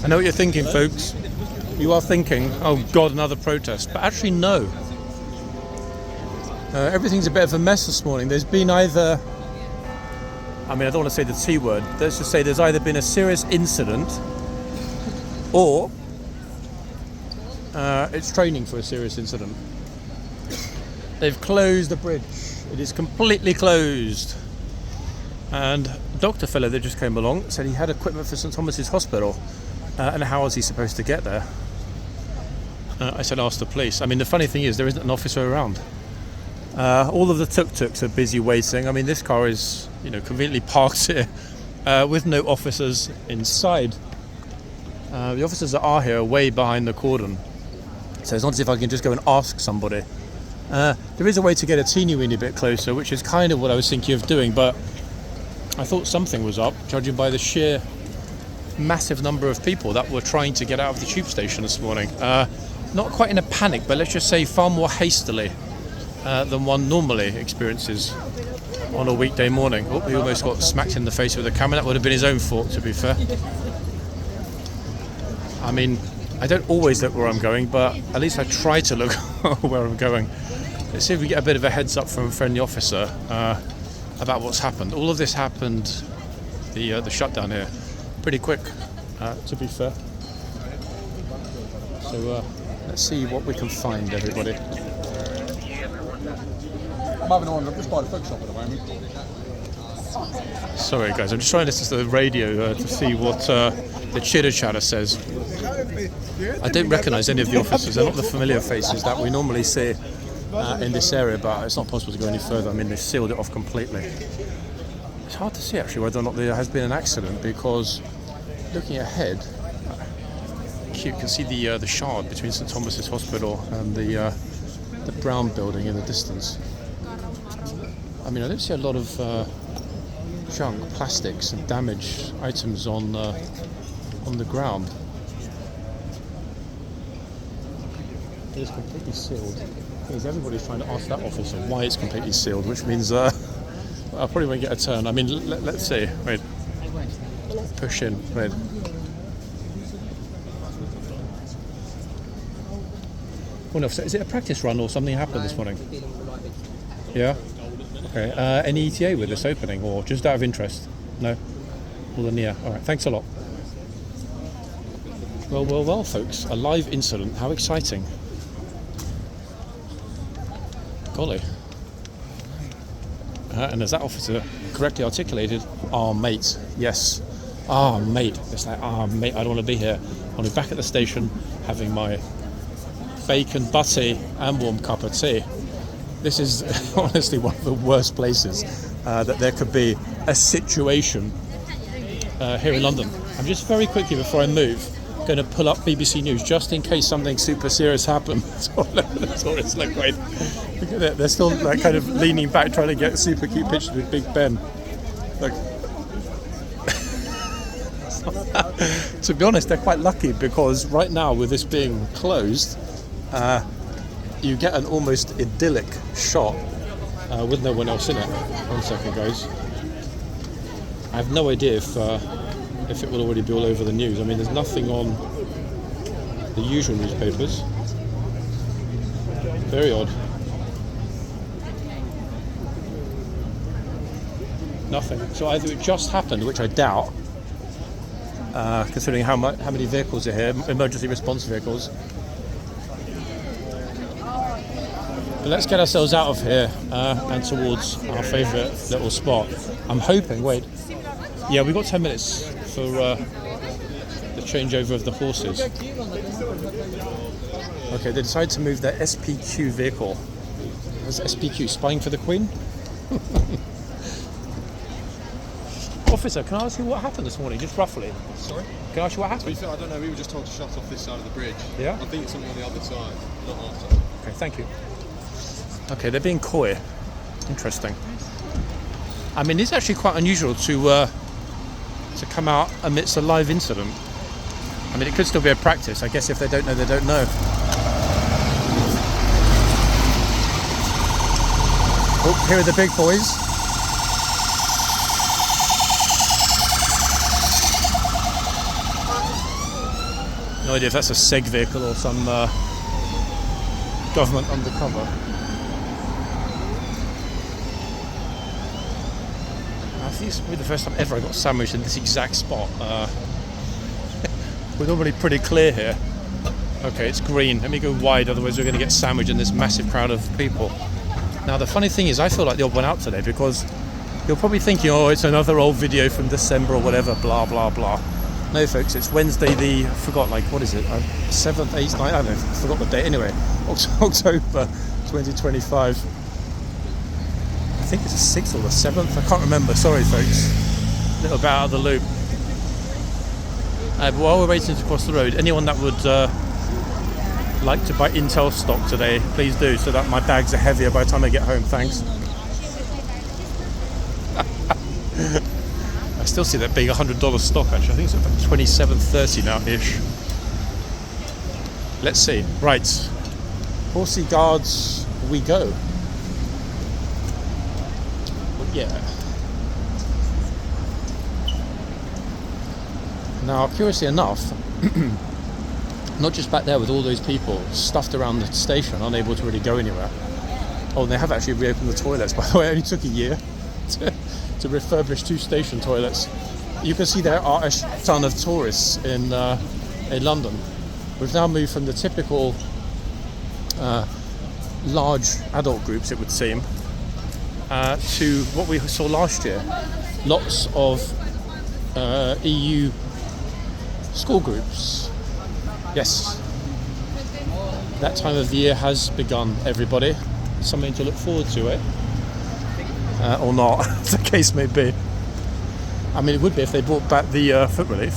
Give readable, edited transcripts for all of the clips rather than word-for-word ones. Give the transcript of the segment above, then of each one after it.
I know what you're thinking, folks. You are thinking, oh God, another protest. But actually, no. Everything's a bit of a mess this morning. There's been either... I mean, I don't want to say the T word. Let's just say there's either been a serious incident or it's training for a serious incident. They've closed the bridge. It is completely closed. And a doctor fellow that just came along said he had equipment for St Thomas's Hospital. And how was he supposed to get there? I said, ask the police. I mean, the funny thing is, there isn't an officer around. All of the tuk-tuks are busy waiting. I mean, this car is, conveniently parked here with no officers inside. The officers that are here are way behind the cordon. So it's not as if I can just go and ask somebody. There is a way to get a teeny-weeny bit closer, which is kind of what I was thinking of doing, but I thought something was up, judging by the sheer massive number of people that were trying to get out of the tube station this morning. Not quite in a panic, but let's just say far more hastily than one normally experiences on a weekday morning. Oh, he almost got smacked in the face with a camera. That would have been his own fault, to be fair. I mean, I don't always look where I'm going, but at least I try to look where I'm going. Let's see if we get a bit of a heads up from a friendly officer about what's happened. All of this happened, the shutdown here, pretty quick, to be fair. So let's see what we can find, everybody. I'm having on, I'm just by the book shop at the moment. Sorry guys, I'm just trying to listen to the radio to see what the chitter-chatter says. I don't recognise any of the officers. They're not the familiar faces that we normally see in this area, but it's not possible to go any further. I mean, they've sealed it off completely. It's hard to see actually whether or not there has been an accident, because looking ahead, you can see the shard between St Thomas's Hospital and the brown building in the distance. I mean, I don't see a lot of junk, plastics and damaged items on the ground. It is completely sealed. Everybody's trying to ask that officer why it's completely sealed, which means I probably won't get a turn. I mean, let's see. Wait. Push in. Wait. Oh no, so is it a practice run or something happened this morning? Yeah? Okay. Any ETA with this opening, or just out of interest? No? Well, then, yeah. Alright, thanks a lot. Well, folks. A live incident. How exciting. Golly. And as that officer correctly articulated, mate. Yes. Mate. It's like, mate, I don't want to be here. I want to be back at the station having my bacon, butty and warm cup of tea. This is honestly one of the worst places that there could be a situation here in London. I'm just very quickly, before I move, going to pull up BBC News just in case something super serious happens. Tourists look great. Look at it. They're still like kind of leaning back, trying to get super cute pictures with Big Ben. Look. To be honest, they're quite lucky, because right now, with this being closed, you get an almost idyllic shot with no one else in it. 1 second, guys. I have no idea if it will already be all over the news. I mean, there's nothing on the usual newspapers. Very odd. Nothing. So either it just happened, which I doubt, considering how many vehicles are here, emergency response vehicles. But let's get ourselves out of here and towards our favourite little spot. I'm hoping, yeah, we've got 10 minutes for the changeover of the horses. Okay, they decided to move their SPQ vehicle. What's SPQ? Spying for the Queen? Officer, can I ask you what happened this morning, just roughly? Sorry? Can I ask you what happened? I don't know, we were just told to shut off this side of the bridge. Yeah? I think it's something on the other side, not our side. Okay, thank you. Okay, they're being coy. Interesting. I mean, it's actually quite unusual to come out amidst a live incident. I mean, it could still be a practice. I guess if they don't know, they don't know. Oh, here are the big boys. No idea if that's a SEG vehicle or some government undercover. I think it's probably the first time ever I got sandwiched in this exact spot. We're normally pretty clear here. Okay, it's green. Let me go wide, otherwise we're going to get sandwiched in this massive crowd of people. Now the funny thing is, I feel like the odd one out today because you're probably thinking, oh, it's another old video from December or whatever, blah, blah, blah. No, folks, it's Wednesday the, I forgot, like, what is it, 7th, 8th, 9th, I don't know, I forgot the date. Anyway, October 2025. I think it's the 6th or the 7th, I can't remember, sorry, folks. A little bit out of the loop. But while we're waiting to cross the road, anyone that would like to buy Intel stock today, please do, so that my bags are heavier by the time I get home, thanks. I still see that being $100 stock actually. I think it's about $27.30 now-ish. Let's see. Right. Horsey Guards we go. But yeah. Now, curiously enough, not just back there with all those people stuffed around the station, unable to really go anywhere. Oh, and they have actually reopened the toilets, by the way. It only took a year to refurbish 2 station toilets. You can see there are a ton of tourists in London. We've now moved from the typical large adult groups, it would seem, to what we saw last year. Lots of EU school groups. Yes, that time of the year has begun, everybody. Something to look forward to, eh? Or not, as the case may be. I mean, it would be if they brought back the foot relief.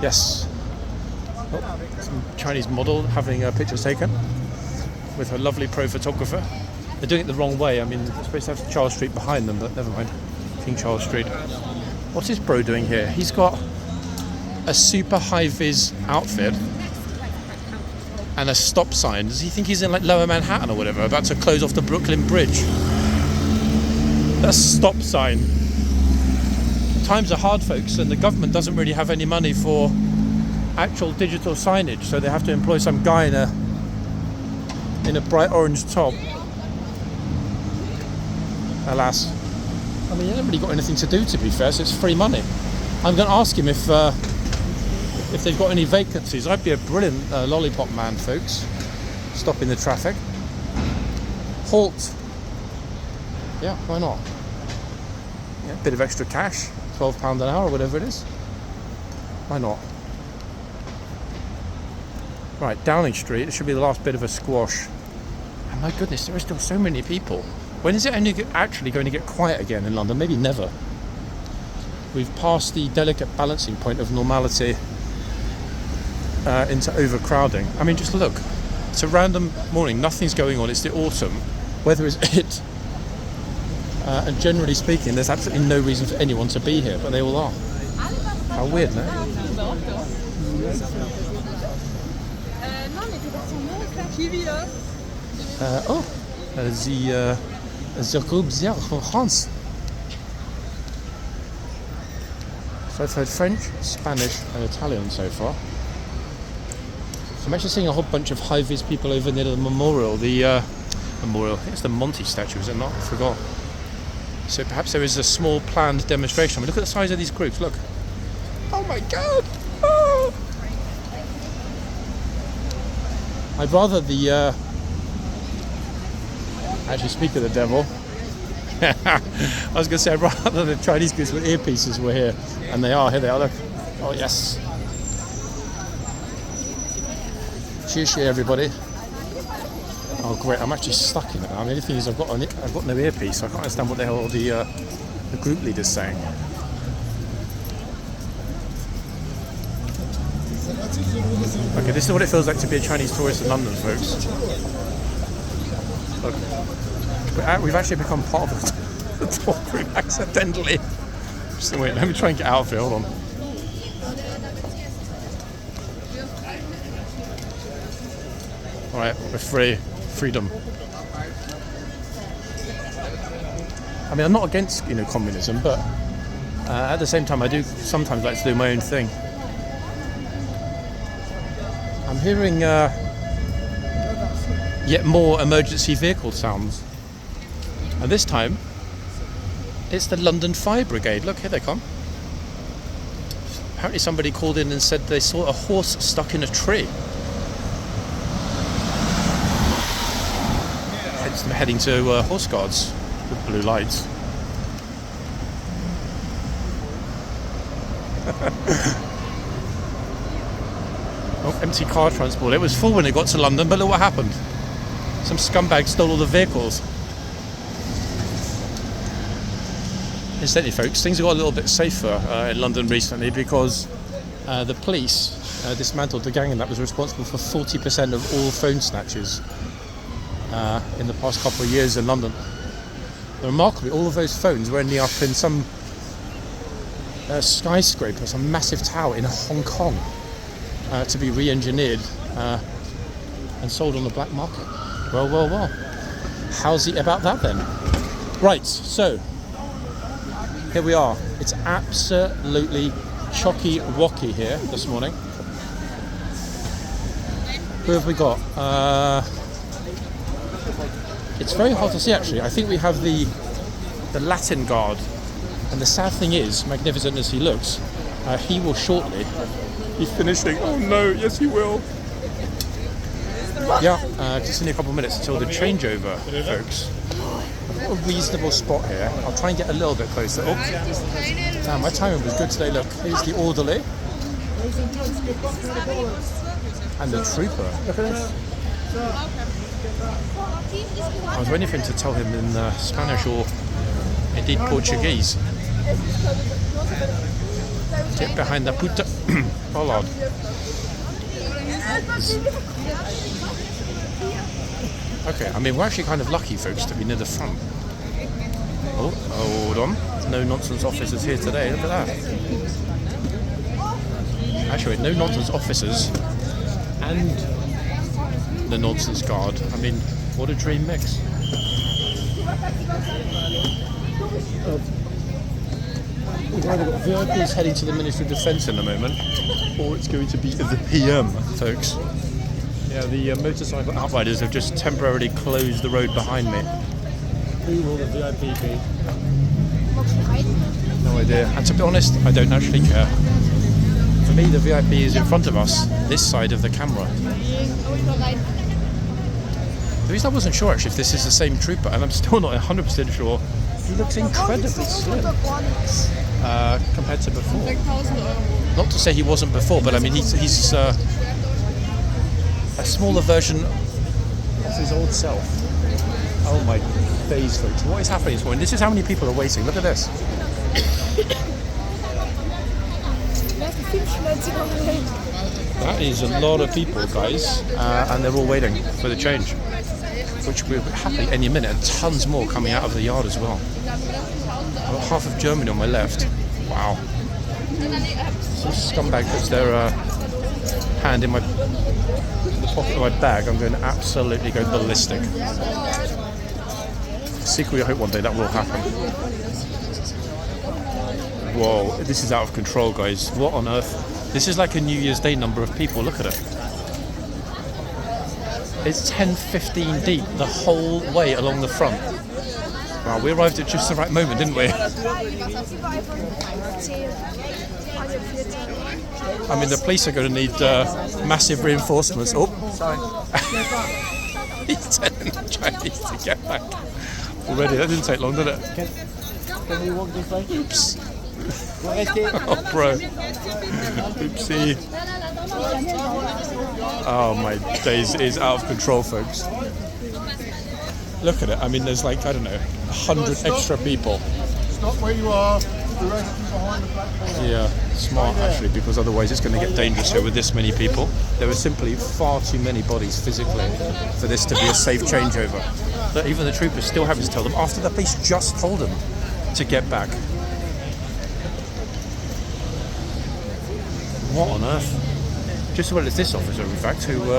Yes. Oh, some Chinese model having pictures taken with her lovely pro photographer. They're doing it the wrong way. I mean, they're supposed to have Charles Street behind them, but never mind. King Charles Street. What's this bro doing here? He's got a super high-vis outfit and a stop sign. Does he think he's in like Lower Manhattan or whatever, about to close off the Brooklyn Bridge? That's a stop sign. Times are hard, folks, and the government doesn't really have any money for actual digital signage, so they have to employ some guy in a bright orange top. Alas. I mean, he hasn't really got anything to do, to be fair, so it's free money. I'm going to ask him if they've got any vacancies. I'd be a brilliant lollipop man, folks. Stopping the traffic. Halt. Yeah, why not? Yeah, a bit of extra cash, £12 an hour or whatever it is. Why not? Right, Downing Street. This should be the last bit of a squash. And my goodness, there are still so many people. When is it actually going to get quiet again in London? Maybe never. We've passed the delicate balancing point of normality into overcrowding. I mean, just look. It's a random morning. Nothing's going on. It's the autumn. Weather is it. And generally speaking, there's absolutely no reason for anyone to be here, but they all are. How weird, no? The group there from France. So I've heard French, Spanish and Italian so far. I'm actually seeing a whole bunch of high-vis people over near the memorial. The memorial, I think it's the Monty statue, is it not? I forgot. So perhaps there is a small planned demonstration. I mean, look at the size of these groups, look. Oh my god! Oh. I'd rather the... Actually, speak of the devil. I was going to say, I'd rather the Chinese groups with earpieces were here. And they are, here they are, look. Oh yes. Cheers, everybody. Oh great, I'm actually stuck in it now. The only thing is I've got no earpiece, so I can't understand what the hell the group leader's saying. Okay, this is what it feels like to be a Chinese tourist in London, folks. Look, we've actually become part of the tour group accidentally. Just wait, let me try and get out of here, hold on. Alright, we're free. Freedom. I mean, I'm not against, communism, but at the same time, I do sometimes like to do my own thing. I'm hearing yet more emergency vehicle sounds. And this time, it's the London Fire Brigade. Look, here they come. Apparently somebody called in and said they saw a horse stuck in a tree. Hence them heading to Horse Guards with blue lights. Oh, empty car transport. It was full when it got to London, but look what happened. Some scumbag stole all the vehicles. Incidentally, folks, things have got a little bit safer in London recently because the police dismantled the gang that was responsible for 40% of all phone snatches in the past couple of years in London. Remarkably, all of those phones were ending up in some skyscraper, some massive tower in Hong Kong to be re-engineered and sold on the black market. Well. How's it about that then? Right, so here we are. It's absolutely chocky-wocky here this morning. Who have we got? It's very hard to see actually. I think we have the Latin Guard. And the sad thing is, magnificent as he looks, he will shortly be finishing. Oh no, yes he will. Yeah, just in a couple of minutes until the changeover, folks. I've got a reasonable spot here. I'll try and get a little bit closer. Oh, damn, my timing was good today. Look, here's the orderly. And the trooper. Look at this. I was waiting for him to tell him in Spanish or indeed Portuguese. Get behind the puta bollard. Okay, I mean we're actually kind of lucky, folks, to be near the front. Oh, hold on. No nonsense officers here today. Look at that. Actually, no nonsense officers and the nonsense guard. I mean, what a dream mix. We've either got VIPs heading to the Ministry of Defence in a moment, or it's going to be the PM, folks. Yeah, the motorcycle outriders have just temporarily closed the road behind me. Who will the VIP be? No idea. And to be honest, I don't actually care. For me, the VIP is in front of us, this side of the camera. The reason I wasn't sure actually if this is the same trooper, and I'm still not 100% sure, he looks incredibly slim compared to before. Not to say he wasn't before, but I mean he's a smaller version of his old self. Oh my days, folks. What is happening this morning? This is how many people are waiting. Look at this. That is a lot of people, guys, and they're all waiting for the change, which we're happy any minute. Tons more coming out of the yard as well. I've got half of Germany on my left. Wow. Some scumbag puts their hand in the pocket of my bag. I'm going to absolutely go ballistic. Secretly, I hope one day that will happen. Whoa, this is out of control, guys. What on earth? This is like a New Year's Day number of people. Look at it. It's 10-15 deep the whole way along the front. Wow, we arrived at just the right moment, didn't we? I mean, the police are going to need massive reinforcements. Oh, sorry. He's telling the Chinese to get back. Already, that didn't take long, did it? Can we walk this way? Oops. Oh, bro. Oopsie. Oh, my days. It is out of control, folks. Look at it. I mean, there's like, I don't know, 100 extra people. Stop where you are. Directly behind the platform. Yeah, smart actually, because otherwise it's going to get dangerous here with this many people. There are simply far too many bodies physically for this to be a safe changeover. But even the troopers still having to tell them after the police just told them to get back. What on earth? Just as well as this officer, in fact, who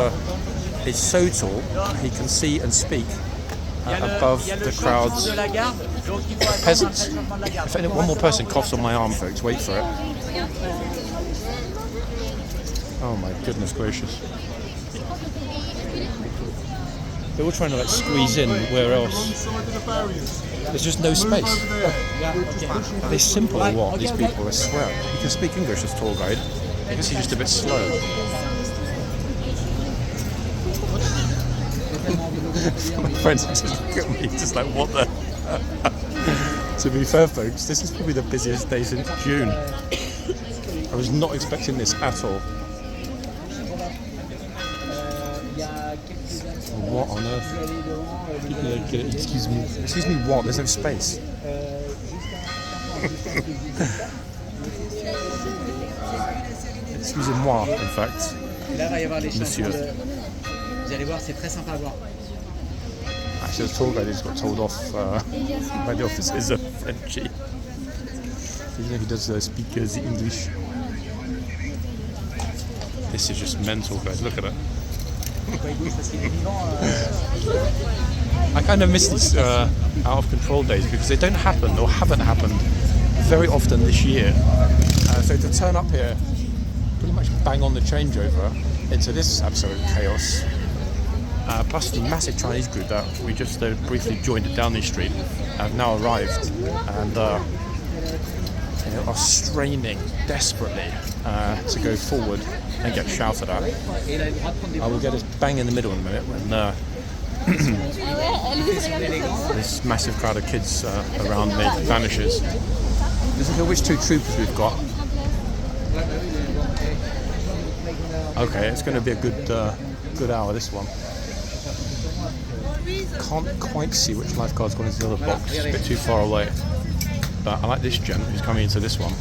is so tall he can see and speak above the crowds of peasants. If one more person coughs on my arm, folks, wait for it. Oh my goodness gracious. They're all trying to like squeeze in where else. There's just no space. Are they simple or what, these people? I swear. You can speak English as tour guide. I guess he's just a bit slow. My friends just look at me, just like, what the... To be fair, folks, this is probably the busiest day since June. I was not expecting this at all. What on earth? Excuse me. Excuse me, what? There's no space. Excusez-moi, in fact. Monsieur. Actually, the tour guide just got told off by the officers of Frenchy. Even if he does speak the English. This is just mental, guys. Look at it. I kind of miss these out of control days because they don't happen or haven't happened very often this year. So to turn up here, pretty much bang on the changeover into this absolute chaos. Plus the massive Chinese group that we just briefly joined down this street have now arrived and are straining desperately to go forward and get shouted at. I will get us bang in the middle in a minute when this massive crowd of kids around me vanishes. Let's look at which two troopers we've got. Okay, it's going to be a good hour, this one. Can't quite see which lifeguard's gone into the other box, it's a bit too far away. But I like this gent who's coming into this one.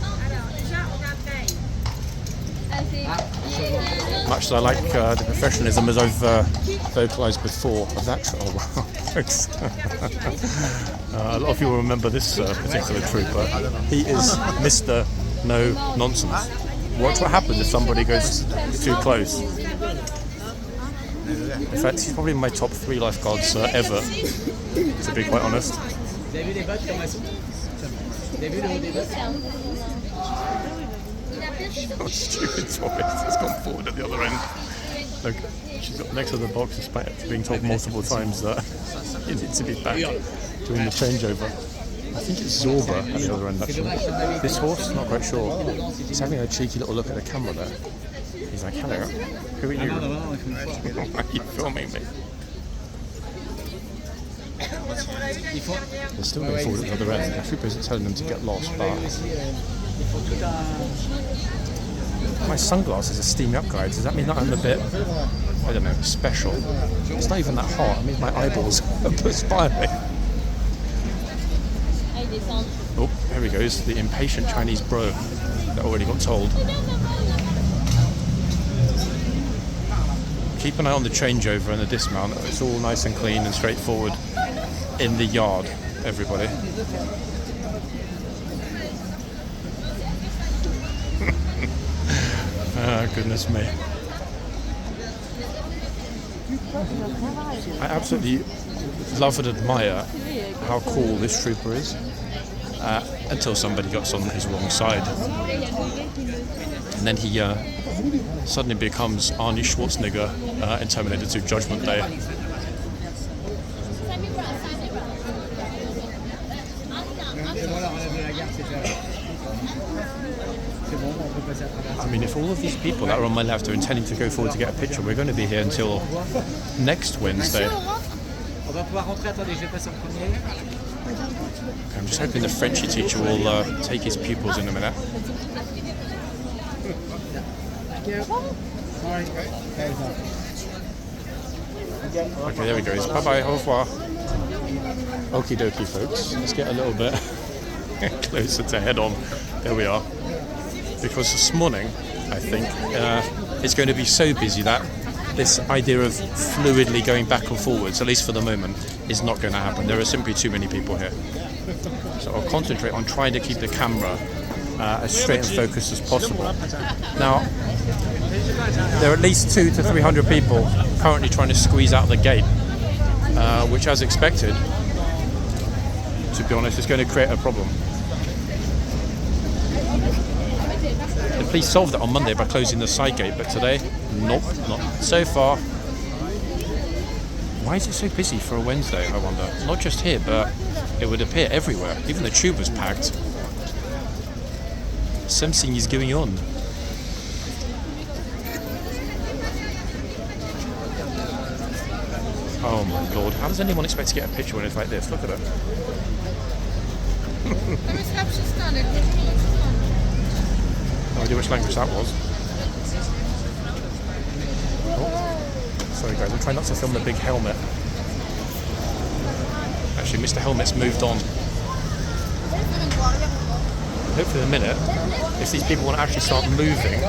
Much as I like the professionalism as I've vocalised before of that. Oh wow, thanks. A lot of you will remember this particular trooper. He is Mr. No Nonsense. Watch what happens if somebody goes too close. In fact, he's probably my top 3 lifeguards ever, to be quite honest. Oh, stupid tourist has gone forward at the other end. Look, she's got next to the box despite being told multiple times that you need to be back during the changeover. I think it's Zorba at the other end actually. This horse, not quite sure. He's having a cheeky little look at the camera there. He's like, hello, who are you? Why are you filming me? They're still going forward at the other end. The troopers are telling them to get lost, but... My sunglasses are steaming up, guys. Does that mean that I'm a bit, I don't know, special? It's not even that hot. It means my eyeballs are perspiring. Oh, here he goes. The impatient Chinese bro that already got told. Keep an eye on the changeover and the dismount. It's all nice and clean and straightforward in the yard, everybody. Ah, goodness me. I absolutely love and admire how cool this trooper is until somebody gets on his wrong side. And then he suddenly becomes Arnie Schwarzenegger in Terminator 2 Judgment Day. I mean, if all of these people that are on my left are intending to go forward to get a picture, we're going to be here until next Wednesday. I'm just hoping the Frenchy teacher will take his pupils in a minute. Okay, there we go. Bye-bye, au revoir. Okie dokie, folks. Let's get a little bit closer to head on. There we are. Because this morning, I think, it's going to be so busy that this idea of fluidly going back and forwards, at least for the moment, is not going to happen. There are simply too many people here. So I'll concentrate on trying to keep the camera as straight and focused as possible. Now, there are at least 200 to 300 people currently trying to squeeze out the gate, which, as expected, to be honest, is going to create a problem. The police solved it on Monday by closing the side gate, but today, nope, not so far. Why is it so busy for a Wednesday, I wonder? Not just here, but it would appear everywhere. Even the tube was packed. Something is going on. Oh my lord, how does anyone expect to get a picture when it's like this? Look at it. No idea which language that was. Oh. Sorry guys, I'm trying not to film the big helmet. Actually, Mr. Helmet's moved on. Hopefully in a minute, if these people want to actually start moving.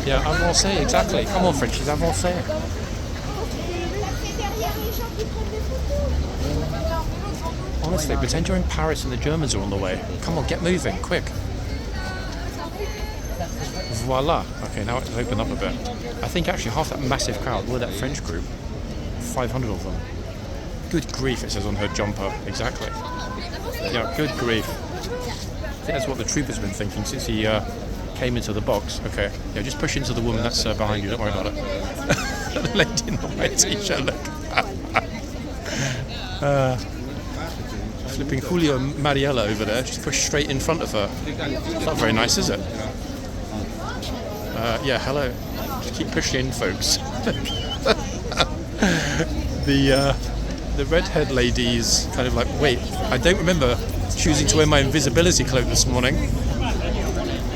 Yeah, avancez, exactly. Come on, Frenchies, avancez. Honestly, pretend you're in Paris and the Germans are on the way. Come on, get moving, quick. Voila. Okay, now it's opened up a bit. I think actually half that massive crowd were that French group. 500 of them. Good grief, it says on her jumper. Exactly. Yeah, good grief. I think that's what the trooper's been thinking since he came into the box. Okay, yeah, just push into the woman that's behind you. Don't worry about it. The lady in the white t-shirt, look. Flipping Julio Mariella over there, just push straight in front of her. It's not very nice, is it? Yeah, hello. Just keep pushing in, folks. The redhead lady's kind of like, wait, I don't remember choosing to wear my invisibility cloak this morning.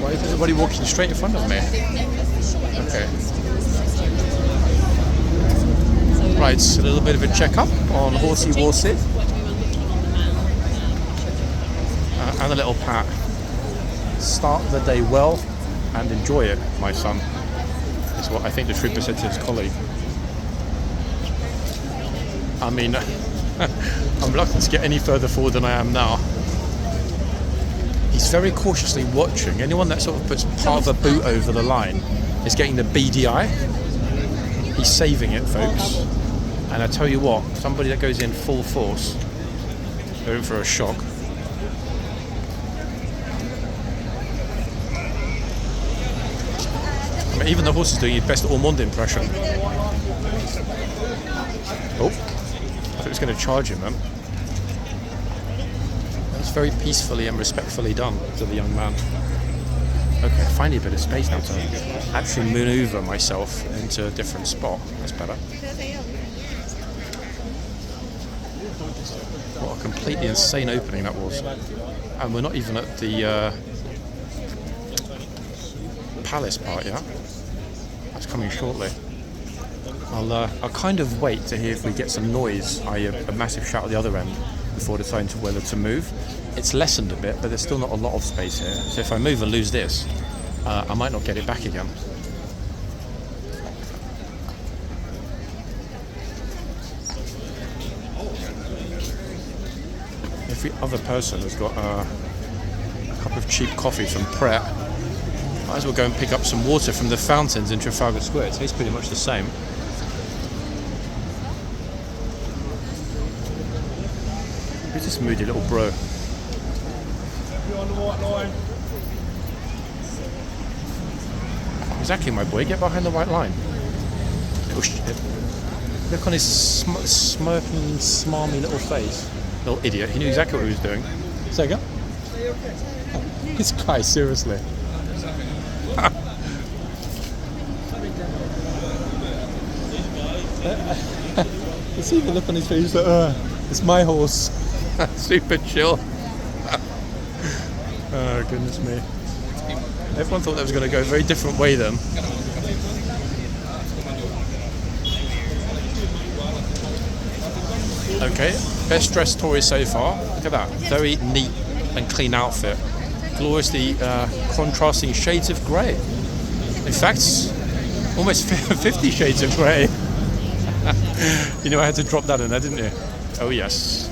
Why is everybody walking straight in front of me? Okay. Right, a little bit of a check-up on Horsey Worsey. And a little pat. Start the day well and enjoy it, my son. Is what I think the trooper said to his colleague. I mean, I'm reluctant to get any further forward than I am now. He's very cautiously watching. Anyone that sort of puts part of a boot over the line is getting the beady eye. He's saving it, folks. And I tell you what, somebody that goes in full force, they're in for a shock. I mean, even the horse is doing his best Ormonde impression. Oh, I thought he was going to charge him then. That's very peacefully and respectfully done to the young man. Okay, finally a bit of space now to actually manoeuvre myself into a different spot. That's better. What a completely insane opening that was. And we're not even at the palace part yet. That's coming shortly. I'll kind of wait to hear if we get some noise, i.e. a massive shout at the other end, before deciding to whether to move. It's lessened a bit, but there's still not a lot of space here. So if I move and lose this, I might not get it back again. Every other person has got a cup of cheap coffee from Pret. Might as well go and pick up some water from the fountains in Trafalgar Square. It tastes pretty much the same. Who's this moody little bro? You're on the white line. Exactly, my boy. Get behind the white line. Little shit. Look on his smirking, smarmy little face. Little idiot. He knew exactly what he was doing. Say again? Oh, this guy, seriously. You see the look on his face, like, it's my horse. Super chill. Oh, goodness me. Everyone thought that was going to go a very different way then. Okay, best dressed Tory so far. Look at that. Very neat and clean outfit. Gloriously contrasting shades of grey. In fact, almost 50 shades of grey. You know I had to drop that in there, didn't you? Oh yes.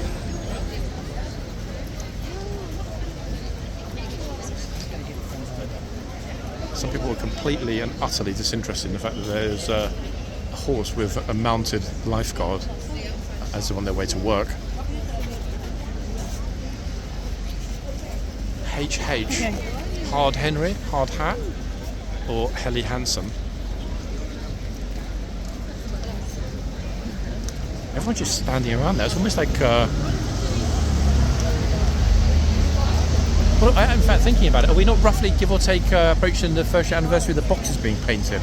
Some people were completely and utterly disinterested in the fact that there's a horse with a mounted lifeguard as they're on their way to work. HH. Hard Henry, Hard Hat, or Helly Hansen. Everyone's just standing around there. It's almost like... Well, in fact, thinking about it, are we not roughly, give or take, approaching the first anniversary of the boxes being painted?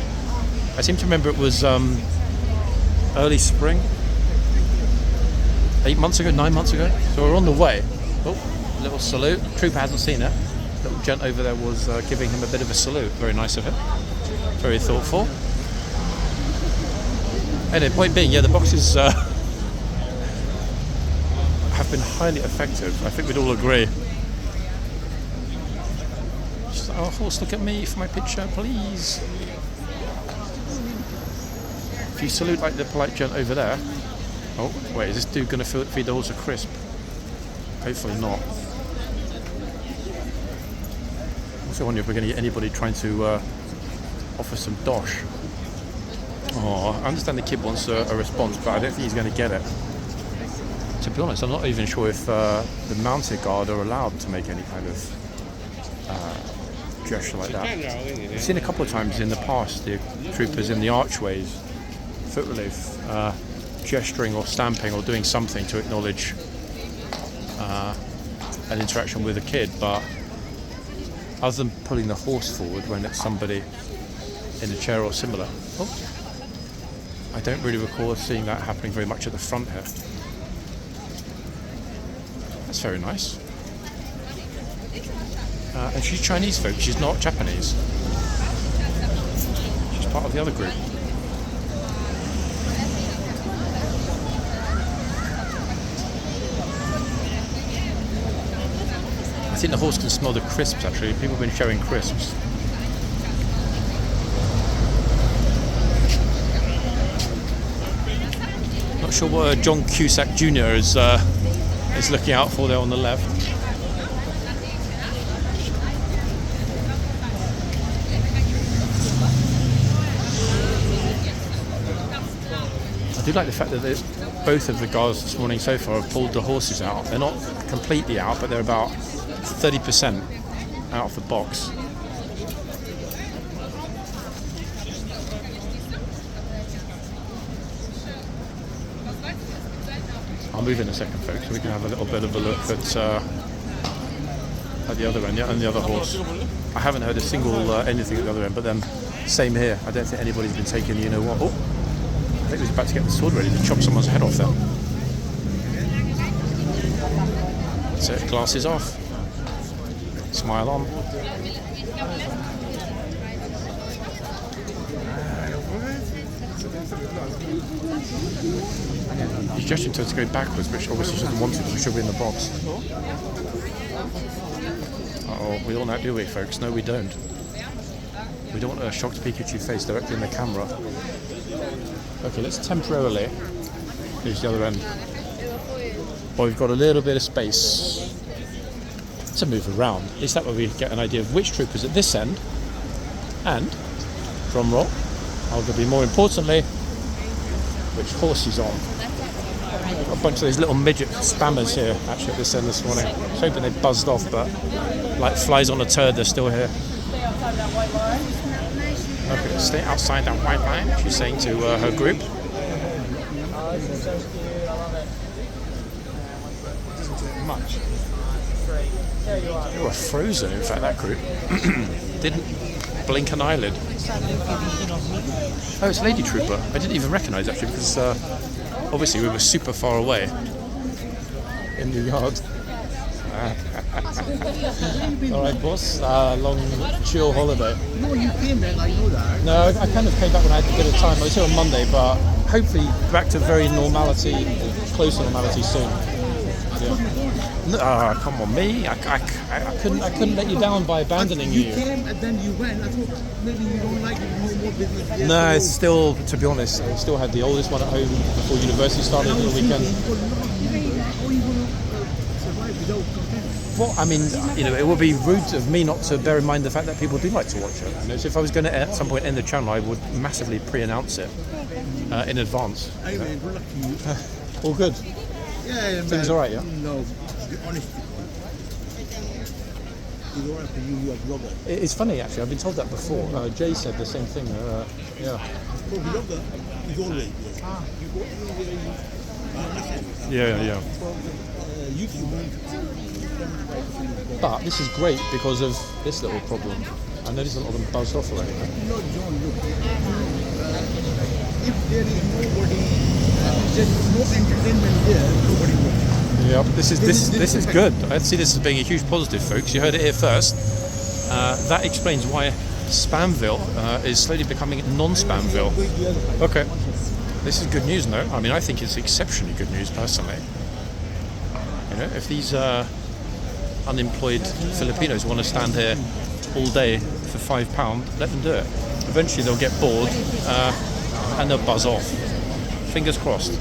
I seem to remember it was early spring. 8 months ago, 9 months ago. So we're on the way. Oh, little salute. Trooper hasn't seen it. Little gent over there was giving him a bit of a salute. Very nice of him. Very thoughtful. Anyway, point being, yeah, the boxes have been highly effective. I think we'd all agree. Oh, horse, look at me for my picture, please. If you salute like the polite gent over there. Oh, wait, is this dude going to feed the horse a crisp? Hopefully not. Also wonder if we're going to get anybody trying to offer some dosh. Oh, I understand the kid wants a response, but I don't think he's going to get it. To be honest, I'm not even sure if the mounted guard are allowed to make any kind of gesture like that. I've seen a couple of times in the past the troopers in the archways, foot relief, gesturing or stamping or doing something to acknowledge an interaction with a kid, but other than pulling the horse forward when it's somebody in a chair or similar, I don't really recall seeing that happening very much at the front here. That's very nice. And she's Chinese, folks. She's not Japanese. She's part of the other group. I think the horse can smell the crisps, actually. People have been showing crisps. Not sure what John Cusack Jr. is looking out for there on the left. I do like the fact that both of the guards this morning so far have pulled the horses out. They're not completely out, but they're about 30% out of the box. I'll move in a second, folks, so we can have a little bit of a look at the other end, and the other horse. I haven't heard a single anything at the other end, but then same here. I don't think anybody's been taking, you know what? Oh, I think he was about to get the sword ready to chop someone's head off there. So glasses off. Smile on. He's gesturing to her to go backwards, which obviously she doesn't want to because she'll be in the box. Uh-oh, we don't know, do we, folks? No, we don't. We don't want a shocked Pikachu face directly in the camera. Okay, let's temporarily use the other end. Well, we've got a little bit of space to move around. At least that way we get an idea of which troop is at this end, and, drum roll, arguably more importantly, which horse he's on. Got a bunch of those little midget spammers here actually at this end this morning. I was hoping they buzzed off, but like flies on a turd, they're still here. Okay, stay outside that white line, she's saying to her group. Much. They were frozen, in fact, that group. Didn't blink an eyelid. Oh, it's Lady Trooper. I didn't even recognise actually because obviously we were super far away in the yard. Alright, boss. Long chill holiday. No, you came back, I know that. No, I kind of came back when I had a bit of time. I was here on Monday, but hopefully back to very normality, close to normality soon. Yeah. No, come on, me. I couldn't let you down by abandoning you. You came and then you went. I thought maybe you don't like it, no more business. No, it's still, to be honest, I still had the oldest one at home before university started on the weekend. Well, I mean, you know, it would be rude of me not to bear in mind the fact that people do like to watch it. You know, so if I was going to at some point end the channel, I would massively pre-announce it in advance. Hey man, good luck to you. All good. Yeah, Things all right, yeah. No, to be honest. It's all right for you. You're a blogger. It's funny actually. I've been told that before. Jay said the same thing. Yeah. For blogger, it's always yes. Yeah. But this is great because of this little problem. I noticed a lot of them buzzed off already. No, John, look. If there is nobody, there's no entertainment there, nobody will. Yep. This is good. I see this as being a huge positive, folks. You heard it here first. That explains why Spamville is slowly becoming non-Spamville. Okay. This is good news, no? I mean, I think it's exceptionally good news, personally. You know, if these unemployed Filipinos want to stand here all day for £5, let them do it. Eventually they'll get bored and they'll buzz off. Fingers crossed.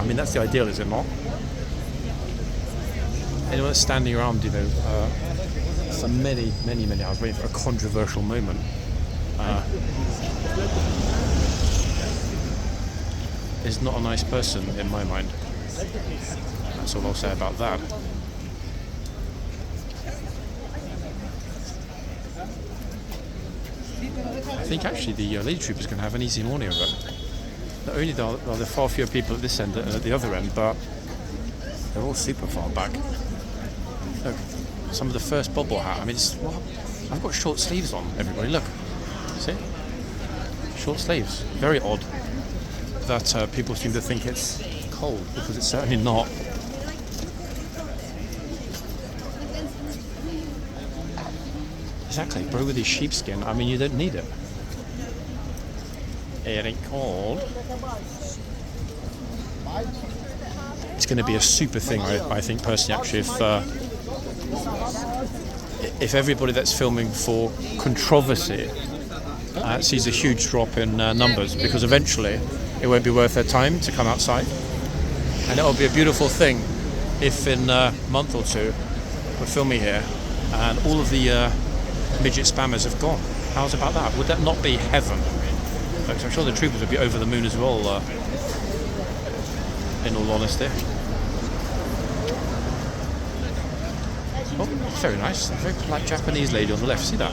I mean, that's the ideal, is it not? Anyone that's standing around, you know, for many hours waiting for a controversial moment, is not a nice person in my mind. That's all I'll say about that. I think actually the Lady Troopers can have an easy morning of it. Not only are there far fewer people at this end than at the other end, but they're all super far back. Look, some of the first bobble hat. I mean, I've got short sleeves on, everybody. Look, see? Short sleeves. Very odd that people seem to think it's cold, because it's certainly not. Exactly, bro, with his sheepskin. I mean, you don't need it. It ain't cold. It's going to be a super thing, I think, personally, actually, if everybody that's filming for controversy sees a huge drop in numbers, because eventually it won't be worth their time to come outside. And it'll be a beautiful thing if in a month or two we're filming here and all of the midget spammers have gone. How's about that? Would that not be heaven? Because I'm sure the troopers would be over the moon as well, in all honesty. Oh, very nice. A very polite Japanese lady on the left. See that?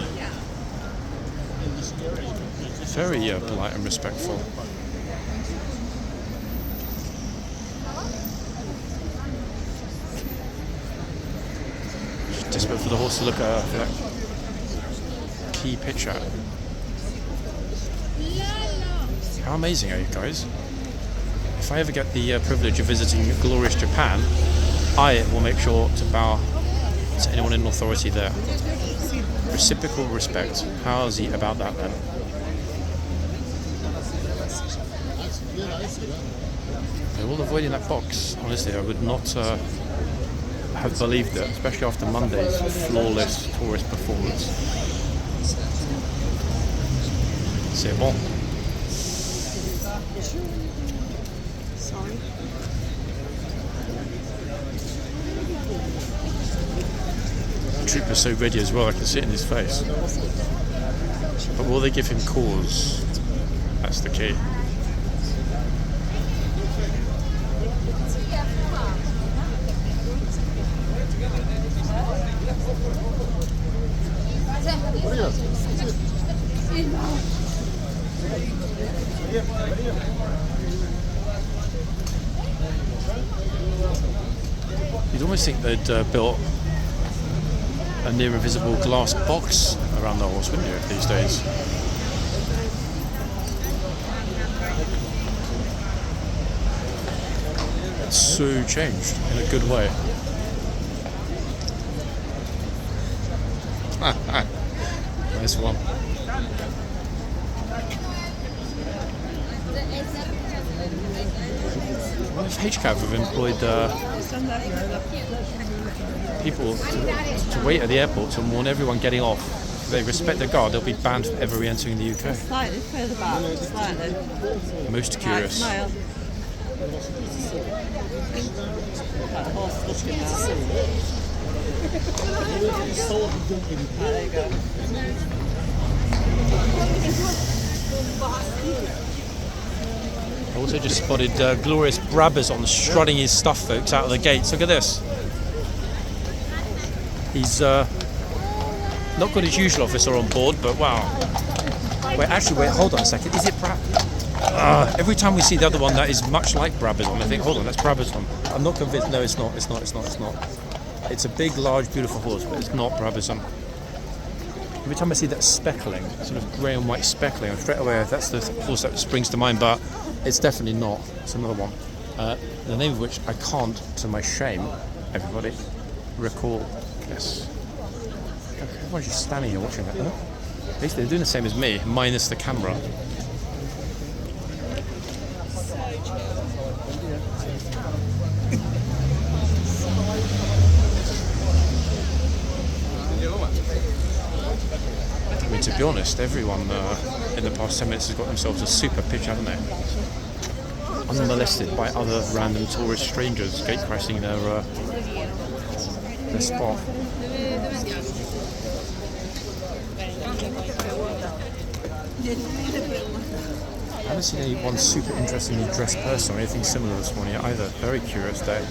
Very polite and respectful. Just desperate for the horse to look for that key picture. How amazing are you guys? If I ever get the privilege of visiting glorious Japan, I will make sure to bow to anyone in authority there. Reciprocal respect. How's he about that then? They're all avoiding that box. Honestly, I would not have believed it, especially after Monday's flawless tourist performance. C'est bon. Sorry. The trooper's so ready as well, I can see it in his face. But will they give him cause? That's the key. You'd almost think they'd built a near invisible glass box around the horse, wouldn't you, these days? It's so changed in a good way. Nice one. What if HCAV have employed people to wait at the airport to warn everyone getting off? If they respect the guard, they'll be banned from ever re-entering the UK. Slightly further back, slightly. Most curious. Smile. That horse looking now. There you go. I also just spotted Glorious Brabazon strutting his stuff, folks, out of the gates. Look at this. He's not got his usual officer on board, but wow. Wait, hold on a second. Is it Brab? Every time we see the other one that is much like Brabazon, I think, hold on, that's Brabazon. I'm not convinced. No, it's not. It's not. It's not. It's not. It's a big, large, beautiful horse, but it's not Brabazon. Every time I see that speckling, sort of grey and white speckling, I'm straight away that's the horse that springs to mind. But it's definitely not. It's another one. The name of which I can't, to my shame, everybody, recall. Yes. Everyone's just standing here watching that. Huh? Basically, they're doing the same as me, minus the camera. I mean, to be honest, everyone in the past 10 minutes has got themselves a super pitch, haven't they? Unmolested by other random tourist strangers gatecrashing their spot. I haven't seen anyone super interestingly dressed person or anything similar this morning either. Very curious day.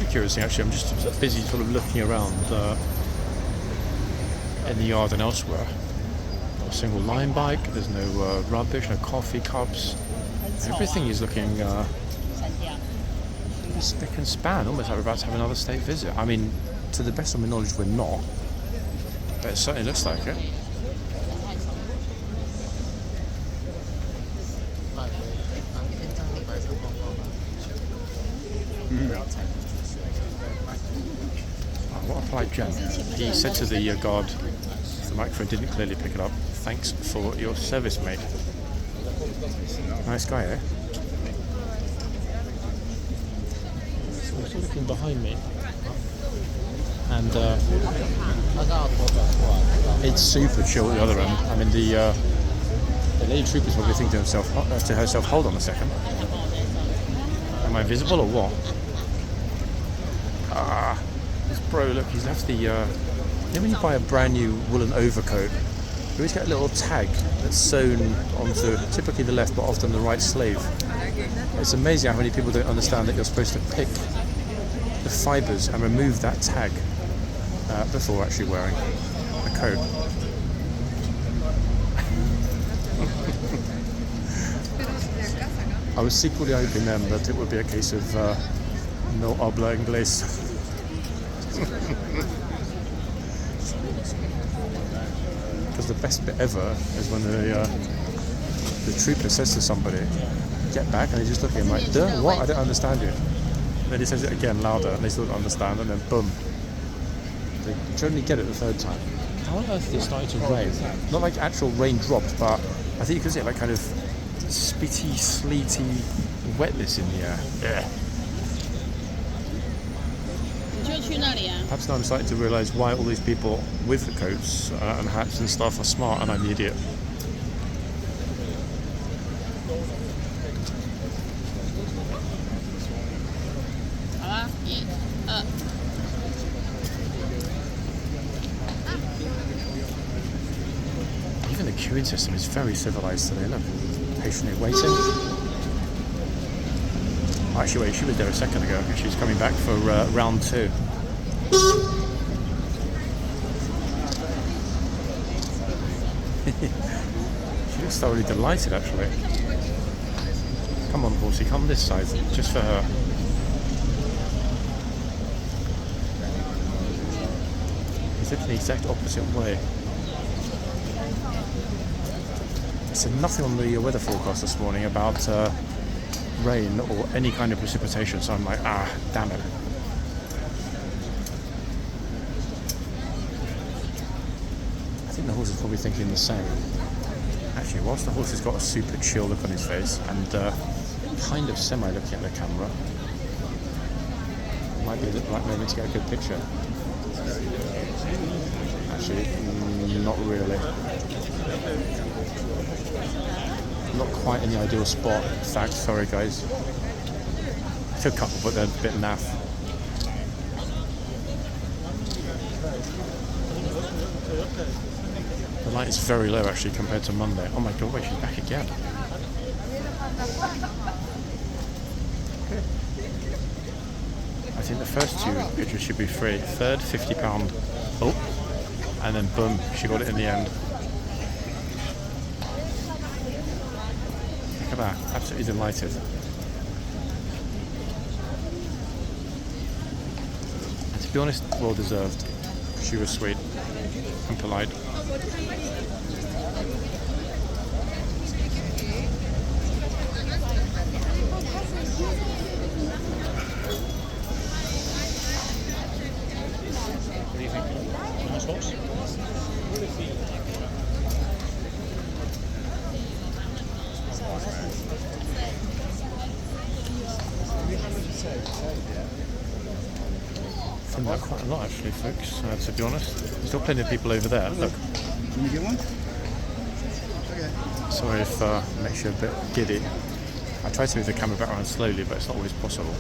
Curious thing, actually, I'm just busy sort of looking around in the yard and elsewhere. Not a single line bike, there's no rubbish, no coffee cups. Everything is looking spick and span, almost like we're about to have another state visit. I mean, to the best of my knowledge, we're not, but it certainly looks like it. What a polite gent. He said to the guard, the microphone didn't clearly pick it up, "Thanks for your service, mate." Nice guy, eh? So I'm still looking behind me, and it's super chill at the other end. I mean, the lady trooper's probably thinking to herself, "Hold on a second, am I visible or what?" This bro, look, he's left the, you know when you buy a brand new woolen overcoat, you always get a little tag that's sewn onto typically the left but often the right sleeve. It's amazing how many people don't understand that you're supposed to pick the fibres and remove that tag before actually wearing a coat. I was secretly hoping then that it would be a case of no habla inglés. Because the best bit ever is when the trooper says to somebody, "Get back," and they just look at him like, "Duh, what? I don't understand you." And then he says it again louder and they still don't understand, and then boom. They generally get it the third time. How on earth is it starting to rain? Not like actual rain dropped, but I think you can see it like kind of spitty, sleety wetness in the air. Yeah. Perhaps now I'm starting to realise why all these people with the coats and hats and stuff are smart and I'm the idiot. Even the queuing system is very civilised today. Look, patiently waiting. Actually, wait, she was there a second ago and she's coming back for round 2. She looks thoroughly delighted, actually. Come on, horsey, come this side, just for her. He's looking the exact opposite way. It said nothing on the weather forecast this morning about rain or any kind of precipitation, so I'm like, damn it. I think the horse is probably thinking the same. Actually, whilst the horse has got a super chill look on his face and kind of semi-looking at the camera, it might be the right moment to get a good picture. Actually, not really. Not quite in the ideal spot. In fact, sorry guys. Took a couple, but they're a bit naff. The light is very low actually compared to Monday. Oh my god, wait, she's back again. I think the first two pictures should be free. Third, £50. Oh, and then boom, she got it in the end. Look at that, absolutely delighted. And to be honest, well deserved. She was sweet and polite. What do you think? Nice horse? I think that quite a lot actually, folks, to be honest. There's still plenty of people over there. Look. Can you get one? Okay. Sorry if it makes you a bit giddy. I try to move the camera back around slowly, but it's not always possible.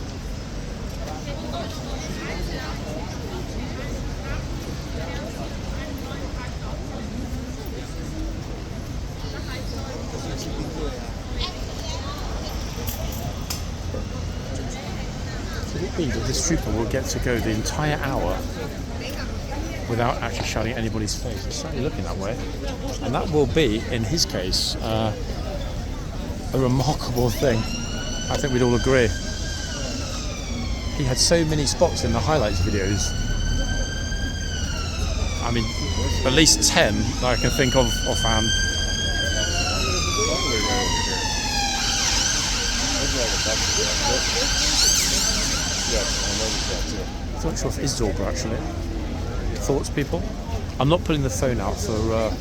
That this trooper will get to go the entire hour without actually shouting at anybody's face. It's certainly looking that way, and that will be, in his case, a remarkable thing. I think we'd all agree. He had so many spots in the highlights videos. I mean, at least 10 that I can think of offhand. I'm not sure if it's Zorba actually. Thoughts, people? I'm not pulling the phone out for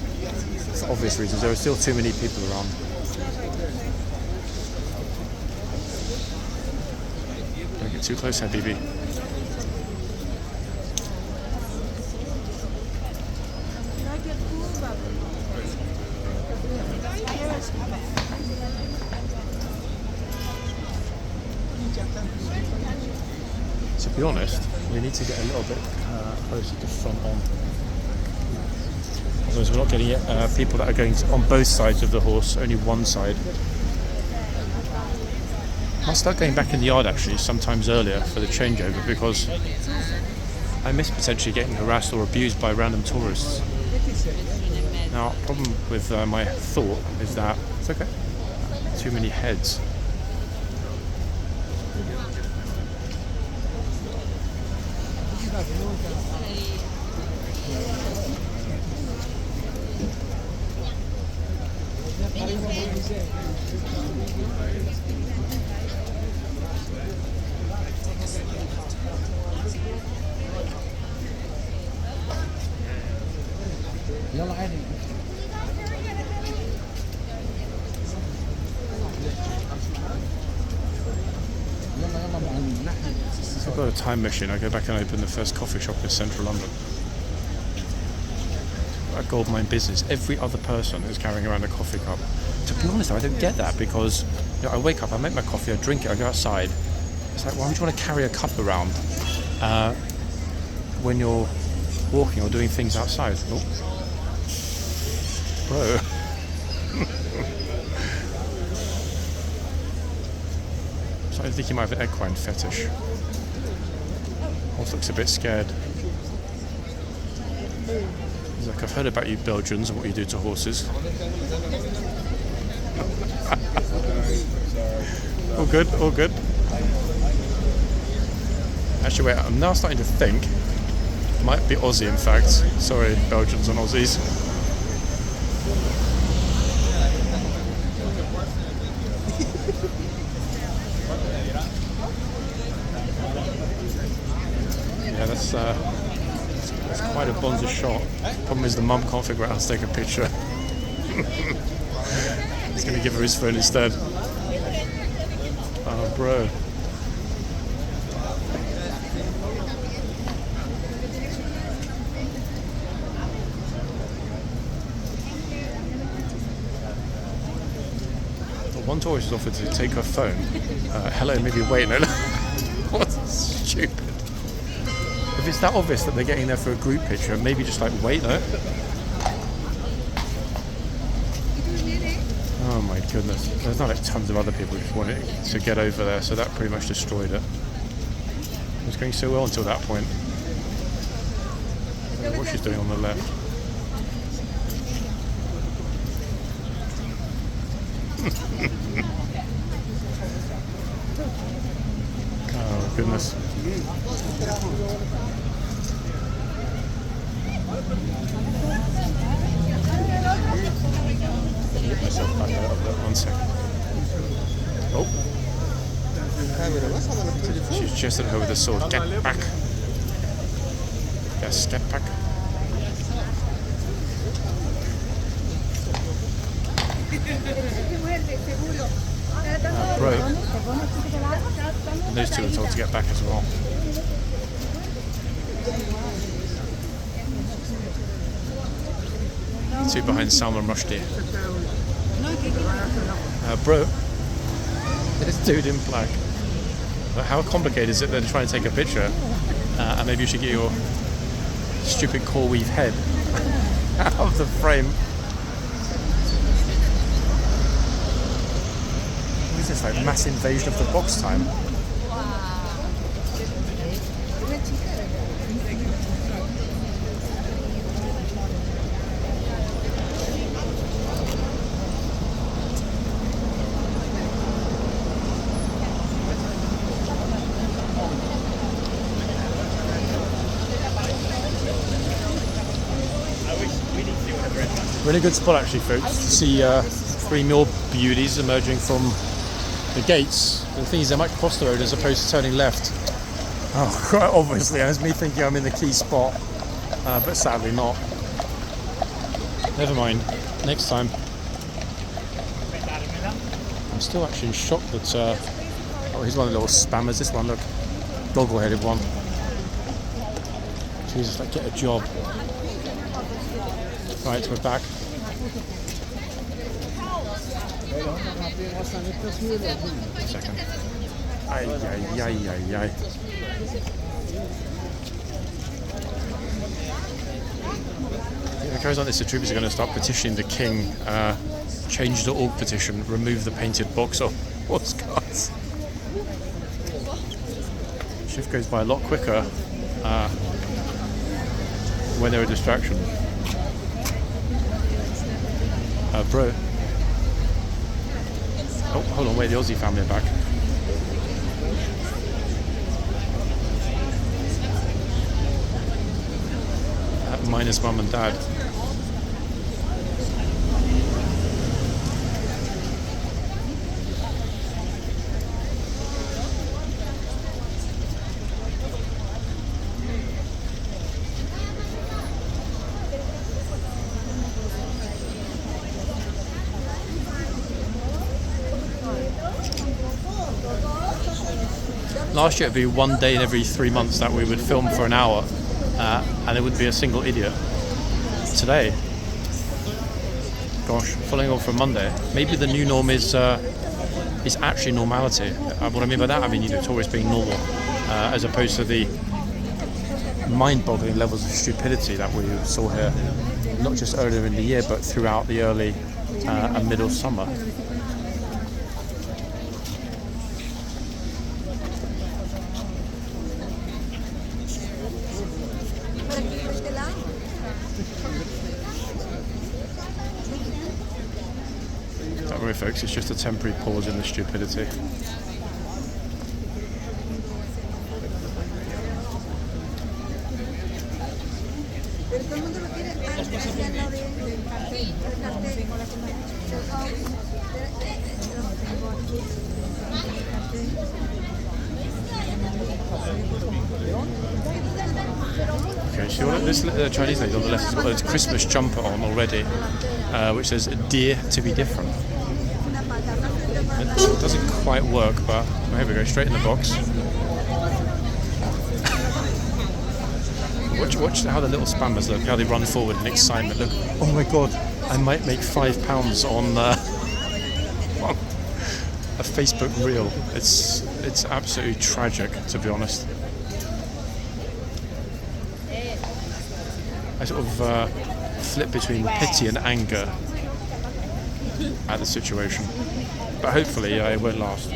obvious reasons. There are still too many people around. Don't get too close, Habibi. To be honest, we need to get a little bit closer to front on. Otherwise we're not getting people that are going on both sides of the horse, only one side. I'll start going back in the yard actually sometimes earlier for the changeover because I miss potentially getting harassed or abused by random tourists. Now, problem with my thought is that it's okay. Too many heads. يلا عادي. If I've got a time machine, I go back and open the first coffee shop in central London. A goldmine business. Every other person is carrying around a coffee cup. To be honest, I don't get that because I wake up, I make my coffee, I drink it, I go outside. It's like, why would you want to carry a cup around when you're walking or doing things outside? Oh. Bro. So I think he might have an equine fetish. Horse looks a bit scared. He's like, I've heard about you Belgians and what you do to horses. All good, all good. Actually, wait, I'm now starting to think. Might be Aussie, in fact. Sorry, Belgians and Aussies. Yeah, that's quite a bonza shot. Problem is the mum can't figure out how to take a picture. He's going to give her his phone instead. Oh, bro. One tourist has offered to take her phone. Hello, maybe wait. No, what's stupid? If it's that obvious that they're getting there for a group picture, maybe just like wait though. Oh my goodness. There's not like tons of other people who just wanted to get over there, so that pretty much destroyed it. It was going so well until that point. I don't know what she's doing on the left. Oh goodness. Get myself back out of it. 1 second. Oh. She's just at her with a sword. Get back. Yes, get back. Bro. And those two are told to get back as well. Two behind Salman Rushdie. Bro. This dude in black. How complicated is it then trying to take a picture? And maybe you should get your stupid core weave head out of the frame. What is this, like mass invasion of the box time? Really good spot actually, folks, to see 3 more beauties emerging from the gates. The thing is, they might cross the road as opposed to turning left. Oh, quite obviously, that's me thinking I'm in the key spot, but sadly not. Never mind, next time. I'm still actually in shock that, oh, here's one of the little spammers, this one, look, goggle-headed one. Jesus, like, get a job. Right, we're back. Second. Ay, ay, ay, ay, ay. If it goes like this, the troopers are going to start petitioning the king, change.org petition, remove the painted box off horseguards. Shift goes by a lot quicker when they're a distraction. Bro. Oh, hold on, wait, the Aussie family are back. Minus mum and dad. Last year it'd be 1 day in every 3 months that we would film for an hour, and there wouldn't be a single idiot. Today, gosh, following on from Monday, maybe the new norm is actually normality. What I mean by that, I mean, you know, tourists being normal, as opposed to the mind-boggling levels of stupidity that we saw here, not just earlier in the year, but throughout the early and middle summer. Don't worry, folks, it's just a temporary pause in the stupidity. Okay, so this Chinese lady on the left has got a Christmas jumper on already, which says "Dear to be different." It doesn't quite work, but here we go, straight in the box. Watch how the little spammers look, how they run forward in excitement. Look, oh my god, I might make £5 a Facebook reel. It's absolutely tragic, to be honest. I sort of flip between pity and anger at the situation, but hopefully it won't last.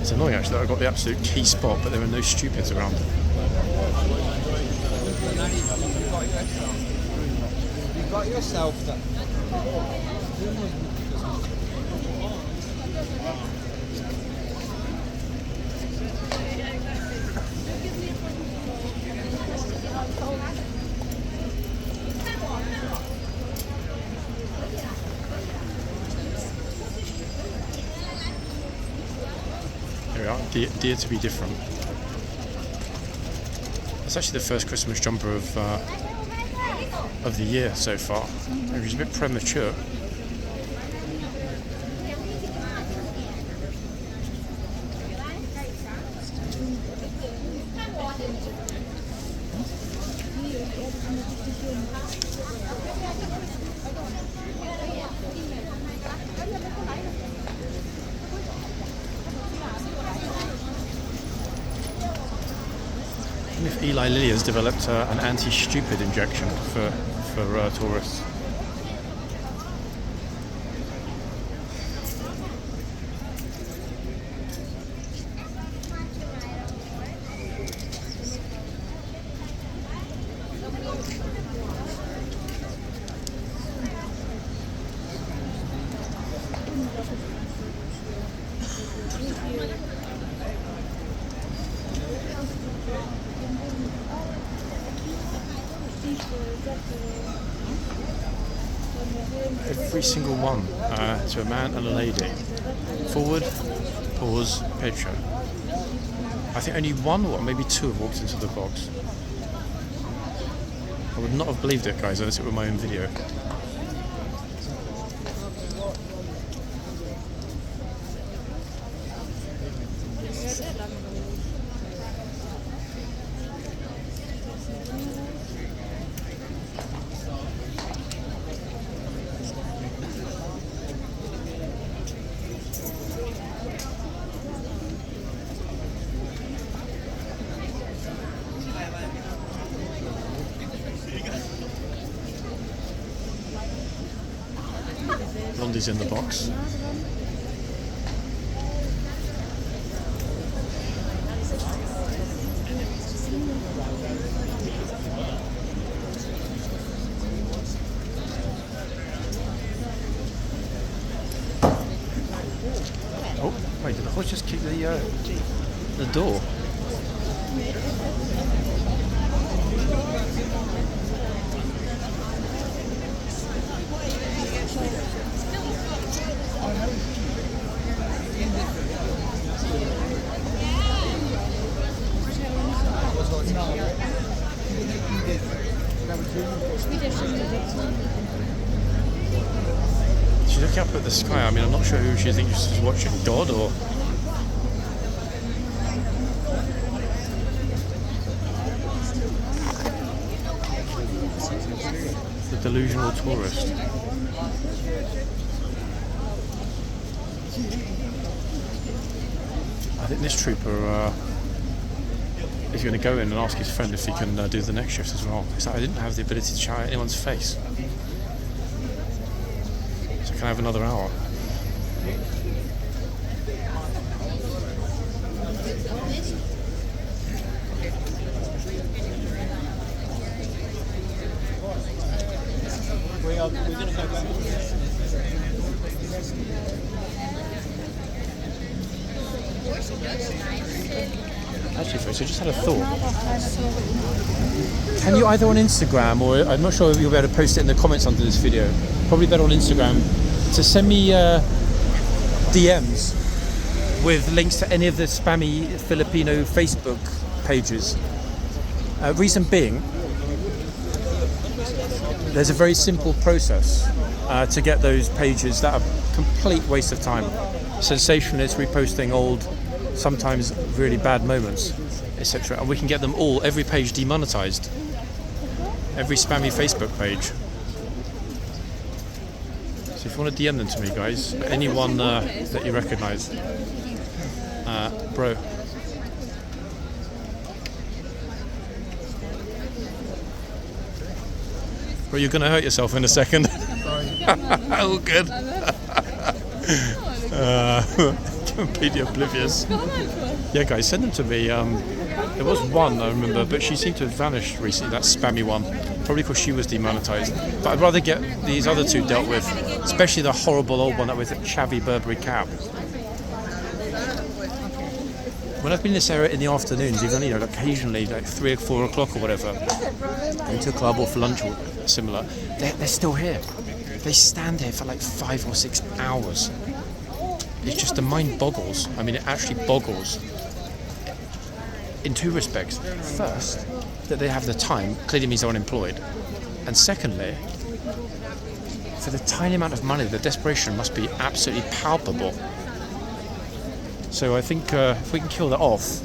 It's annoying actually that I got the absolute key spot, but there are no stupids around. You got yourself that. Here we are, Dear to be different. It's actually the first Christmas jumper of the year so far. It was a bit premature. And if Eli Lilly has developed an anti-stupid injection for tourists. Every single one to a man and a lady. Forward, pause, picture. I think only one or maybe two have walked into the box. I would not have believed it, guys, unless it were my own video. Blondie's in the box. Oh, wait, did the horse just kick the door? She's looking up at the sky. I mean, I'm not sure who she thinks she's watching, God or... the delusional tourist. I think this trooper is going to go in and ask his friend if he can do the next shift as well. It's like I didn't have the ability to shout at anyone's face. So can I have another hour? We're going to go back. Actually, folks, I just had a thought. Can you either on Instagram, or I'm not sure if you'll be able to post it in the comments under this video, probably better on Instagram, to send me DMs with links to any of the spammy Filipino Facebook pages. Reason being, there's a very simple process to get those pages that are complete waste of time. Sensationalists reposting old, sometimes really bad moments, etc. And we can get them all, every page demonetized. Every spammy Facebook page. So if you want to DM them to me, guys, anyone that you recognise, bro. Bro, you're going to hurt yourself in a second. Oh, good. Completely oblivious. Yeah, guys, send them to me. There was one I remember, but she seemed to have vanished recently. That spammy one, probably because she was demonetized. But I'd rather get these other two dealt with, especially the horrible old one that was a chavvy Burberry cap. When I've been in this area in the afternoons, even occasionally like 3 or 4 o'clock or whatever, going to a club or for lunch or similar, they're still here. They stand here for like 5 or 6 hours. It's just, the mind boggles. I mean, it actually boggles. In two respects. First, that they have the time, clearly means they're unemployed. And secondly, for the tiny amount of money, the desperation must be absolutely palpable. So I think if we can kill that off,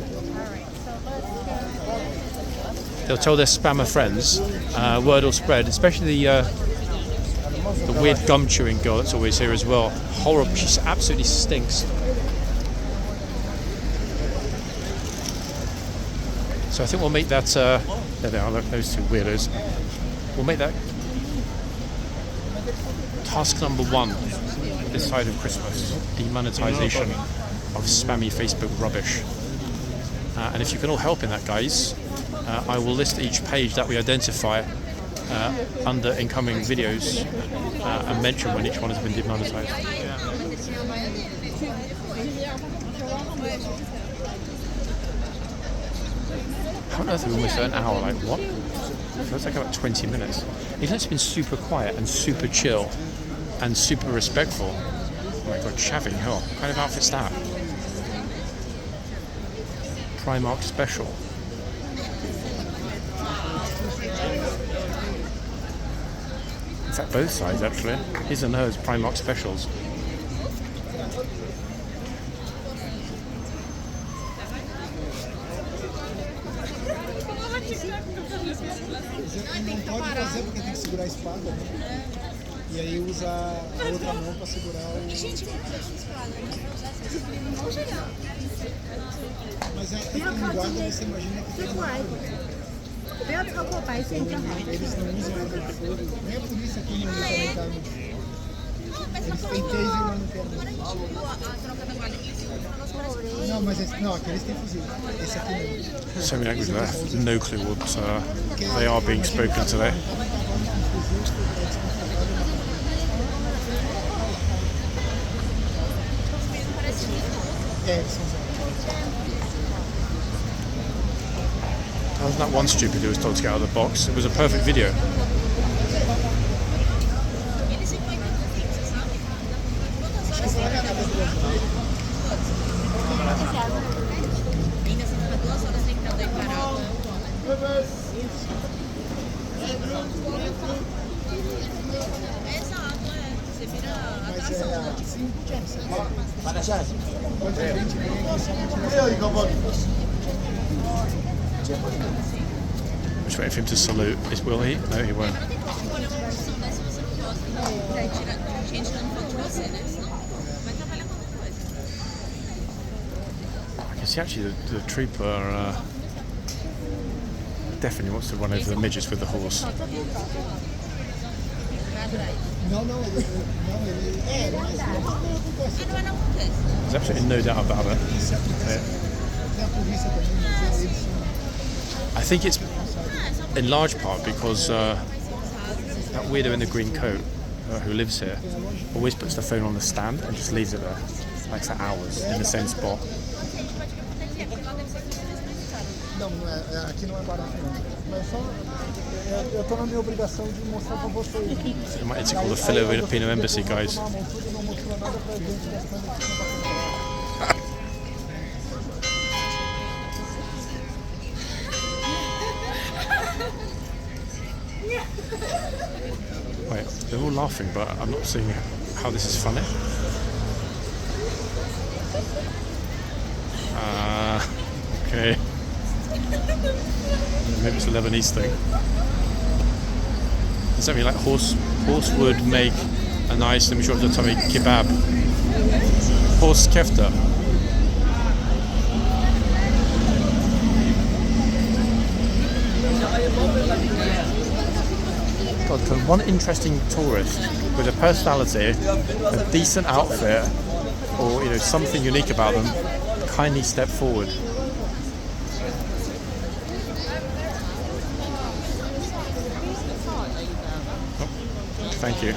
they'll tell their spammer friends, word will spread, especially the weird gum chewing girl that's always here as well. Horrible, she absolutely stinks. So I think we'll make that, there they are, look, those two weirdos. We'll make that task number 1 this side of Christmas, demonetization of spammy Facebook rubbish. And if you can all help in that, guys, I will list each page that we identify under incoming videos and mention when each one has been demonetized. How on earth are we almost at an hour? Like, what? It feels like about 20 minutes. Even though it's been super quiet and super chill and super respectful. Oh my god, chavvy, hell. What kind of outfit's that? Primark special. In fact, both sides actually. His and hers Primark specials. Não pode fazer porque tem que segurar a espada, né? E aí usa a outra mão para segurar o... Mas é que em guarda você imagina que tem uma... Eles não usam arma de fogo. Nem a polícia aqui não usa nem arma de fogo. Eles têm taser, mas não tem arma. Não, mas esse, não, aqueles têm fuzil. Esse aqui não. So many languages left. No clue what they are being spoken today. Wasn't that one stupid who was told to get out of the box? It was a perfect video. Just waiting for him to salute. Will he? No, he won't. I can see actually the trooper definitely wants to run over the midgets with the horse. There's absolutely no doubt about it. I think it's in large part because that weirdo in the green coat who lives here always puts the phone on the stand and just leaves it there, like for hours in the same spot. Não, aqui não é barato não. Mas só eu tô na minha obrigação de mostrar para vocês. It might need to call the Filipino embassy, guys. They're all laughing, but I'm not seeing how this is funny. Okay. Maybe it's a Lebanese thing. Does that mean like horse would make a nice, let me show you the tummy, kebab? Horse kefta. God, for one interesting tourist with a personality, a decent outfit, or something unique about them, kindly step forward. Oh, thank you.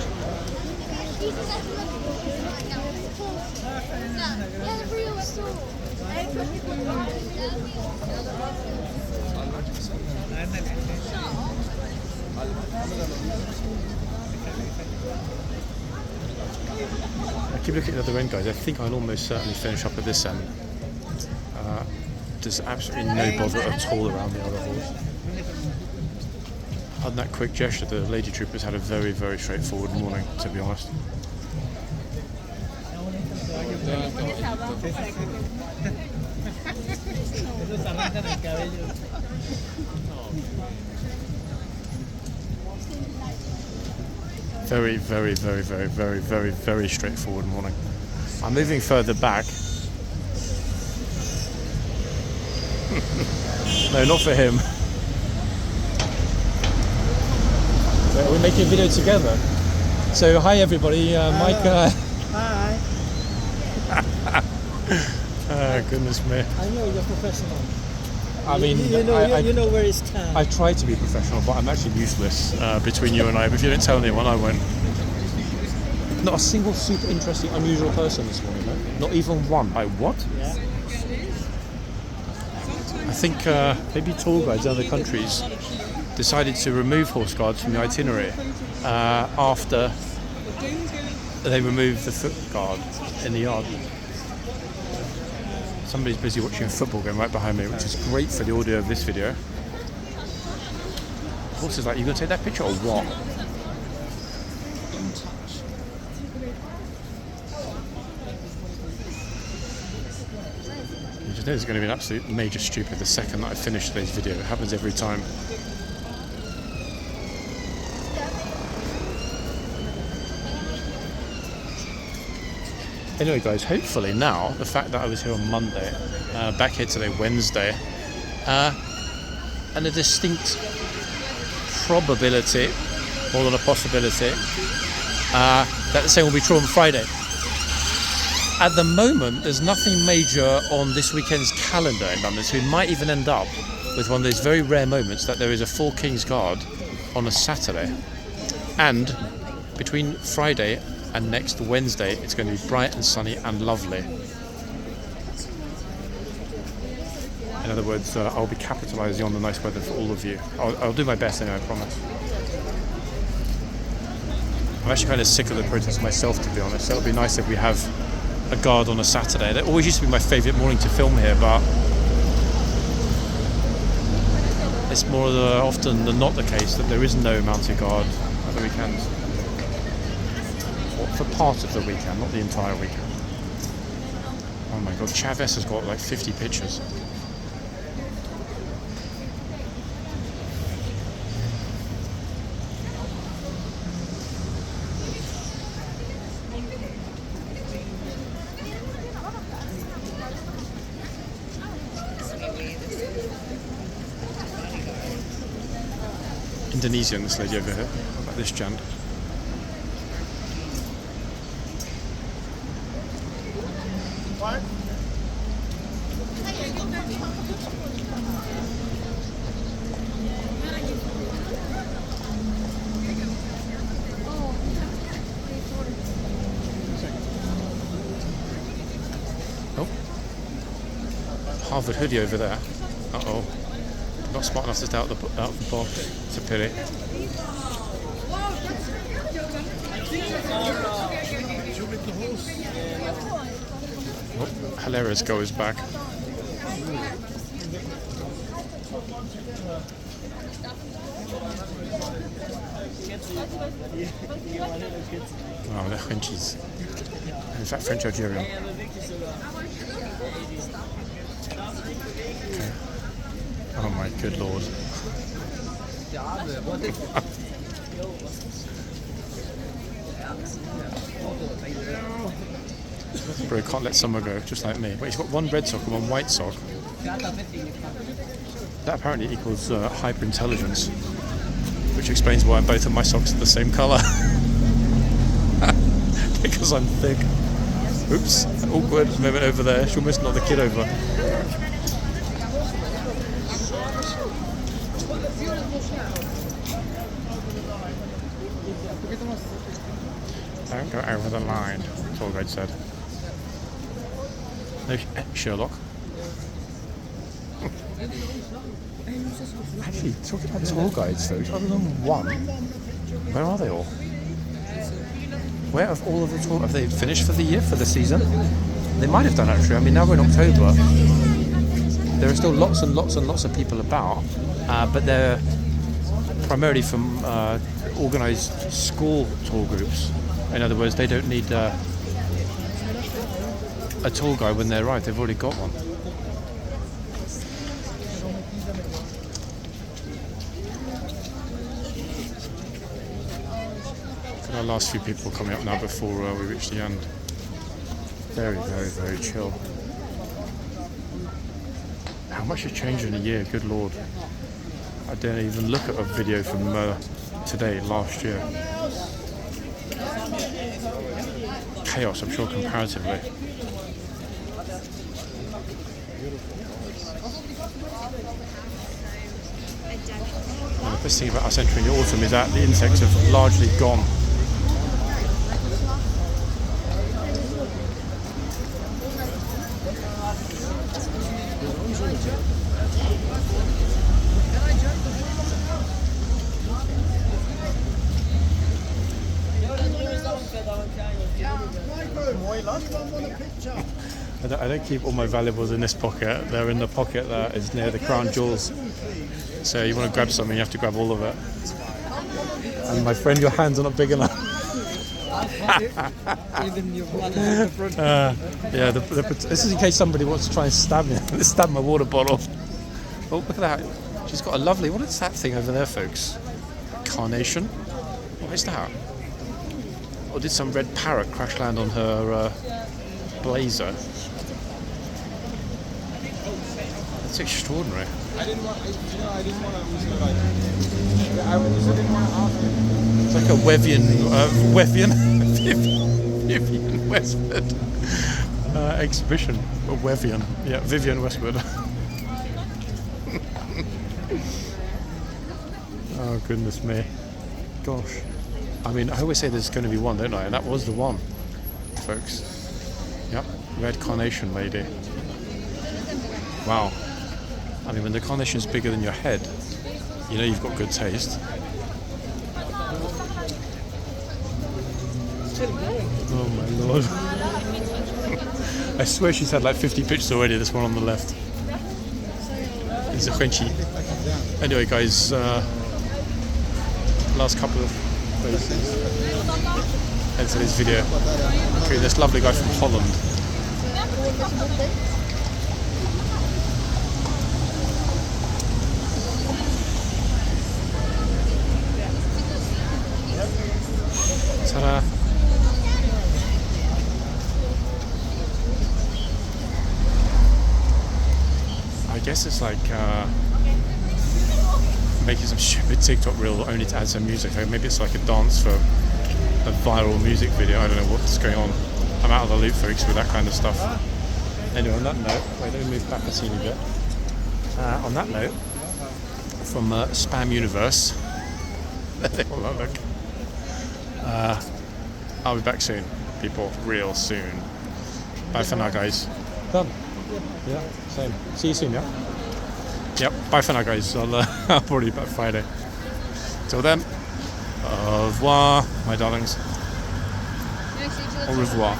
I keep looking at the other end, guys. I think I'll almost certainly finish up at this end. There's absolutely no bother at all around the other horse. Other than that quick gesture, the lady troopers had a very, very straightforward morning, to be honest. Very, very, very, very, very, very, very straightforward morning. I'm moving further back. No, not for him. So we're making a video together. So hi everybody, Mike. Hi. Oh, goodness me. I know you're professional. I mean, you know where it's time. I try to be professional, but I'm actually useless between you and I. But if you don't tell anyone, I won't. Not a single super interesting, unusual person this morning, no? Not even one. What? Yeah. I think maybe tour guides in other countries decided to remove horse guards from the itinerary after they removed the foot guard in the yard. Somebody's busy watching a football game right behind me, which is great for the audio of this video. The horse is like, you going to take that picture or what? You just know there's going to be an absolute major stupid the second that I finish today's video. It happens every time. Anyway guys, hopefully now, the fact that I was here on Monday, back here today, Wednesday, and a distinct probability, more than a possibility, that the same will be true on Friday. At the moment, there's nothing major on this weekend's calendar in London, so we might even end up with one of those very rare moments that there is a full kingsguard on a Saturday. And between Friday and next Wednesday, it's going to be bright and sunny and lovely. In other words, I'll be capitalising on the nice weather for all of you. I'll do my best anyway, I promise. I'm actually kind of sick of the protest myself, to be honest. So it'll be nice if we have a guard on a Saturday. That always used to be my favourite morning to film here, but it's more often than not the case that there is no mounted guard at the weekend. For part of the weekend, not the entire weekend. Oh my god, Chavez has got like 50 pictures. Indonesian, this lady over here. How about this gent? Harvard hoodie over there. Uh-oh. Not smart enough to stay out the box. It's a pity. Oh, hilarious goes back. Oh, they're Frenchies. In fact, French Algerian. Okay. Oh my good lord. Bro, can't let someone go, just like me. Wait, he's got one red sock and one white sock. That apparently equals hyper-intelligence, which explains why both of my socks are the same colour. Because I'm thick. Oops, awkward moment over there. She almost knocked the kid over. Don't go over the line, tour guide said. No, Sherlock. Actually, talking about tour guides, folks, other than one, where are they all? Where have all of the tour? Have they finished for the year, for the season? They might have done actually. I mean, now we're in October. There are still lots and lots and lots of people about, but they're primarily from organised school tour groups. In other words, they don't need a tour guide when they arrive. They've already got one. Our last few people coming up now before we reach the end. Very, very, very chill. How much has changed in a year? Good lord. I didn't even look at a video from today, last year. Chaos, I'm sure, comparatively. And the best thing about us entering the autumn is that the insects have largely gone. I don't keep all my valuables in this pocket. They're in the pocket that is near the crown jewels. So you want to grab something, you have to grab all of it. And my friend, your hands are not big enough. Yeah, this is in case somebody wants to try and stab me. Stab my water bottle. Oh, look at that. She's got a lovely, what is that thing over there, folks? Carnation? What is that? Or did some red parrot crash land on her blazer? That's extraordinary. I didn't want to ask him. It's like a Vivian Westwood exhibition. A Wevian. Yeah, Vivian Westwood. Oh, goodness me. Gosh. I mean, I always say there's going to be one, don't I? And that was the one, folks. Yep, red carnation lady. Wow. I mean, when the carnation's bigger than your head, you know you've got good taste. Oh my lord. I swear she's had like 50 pictures already, this one on the left. It's a Frenchie. Anyway guys, last couple of places into this video. Okay, this lovely guy from Holland. Ta-da! I guess it's like making some stupid TikTok reel only to add some music. Like maybe it's like a dance for a viral music video. I don't know what's going on. I'm out of the loop, folks, with that kind of stuff. Anyway, on that note, wait, let me move back a teeny bit. On that note, from Spam Universe, look. I'll be back soon, people, real soon. Bye for now, guys. Done. Yeah, same. See you soon, yeah? Yep, bye for now, guys. I'll probably be back Friday. Till then, au revoir, my darlings. Au revoir.